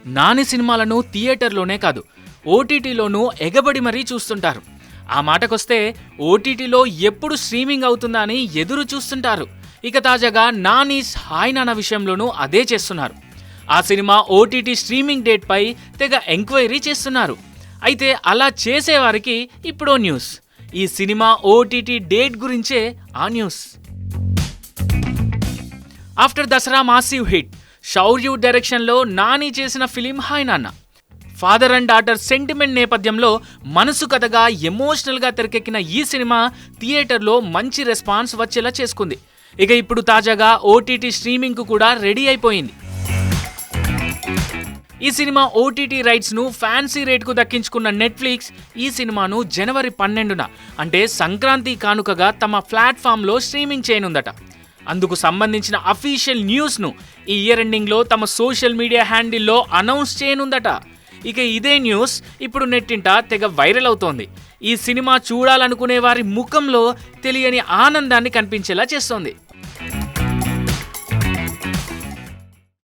నాని సినిమాలను థియేటర్లోనే కాదు ఓటీటీలోనూ ఎగబడి మరీ చూస్తుంటారు. ఆ మాటకొస్తే ఓటీటీలో ఎప్పుడు స్ట్రీమింగ్ అవుతుందా అని ఎదురు చూస్తుంటారు. ఇక తాజాగా నానీస్ హాయ్ నాన్న విషయంలోనూ అదే చేస్తున్నారు. ఆ సినిమా ఓటీటీ స్ట్రీమింగ్ డేట్ పై తెగ ఎంక్వైరీ చేస్తున్నారు. అయితే అలా చేసేవారికి ఇప్పుడో న్యూస్. ఈ సినిమా ఓటీటీ డేట్ గురించే ఆ news. After Dasara massive hit Shouryuv డైరెక్షన్లో నాని చేసిన film hi Nanna. Father and daughter sentiment నేపథ్యంలో మనసు కథగా ఎమోషనల్గా తెరకెక్కిన ఈ సినిమా థియేటర్లో మంచి రెస్పాన్స్ వచ్చేలా చేసుకుంది. ఇక ఇప్పుడు తాజాగా ఓటీటీ స్ట్రీమింగ్కు కూడా రెడీ అయిపోయింది. ఈ సినిమా ఓటీటీ రైట్స్ను ఫ్యాన్సీ రేట్కు దక్కించుకున్న నెట్ఫ్లిక్స్ ఈ సినిమాను జనవరి 12న అంటే సంక్రాంతి కానుకగా తమ ప్లాట్ఫామ్లో స్ట్రీమింగ్ చేయనుందట. అందుకు సంబంధించిన అఫీషియల్ న్యూస్ను ఈ ఇయర్ ఎండింగ్లో తమ సోషల్ మీడియా హ్యాండిల్లో అనౌన్స్ చేయనుందట. ఇక ఇదే న్యూస్ ఇప్పుడు నెట్టింట తెగ వైరల్ అవుతోంది. ఈ సినిమా చూడాలనుకునే వారి ముఖంలో తెలియని ఆనందాన్ని కనిపించేలా చేస్తోంది.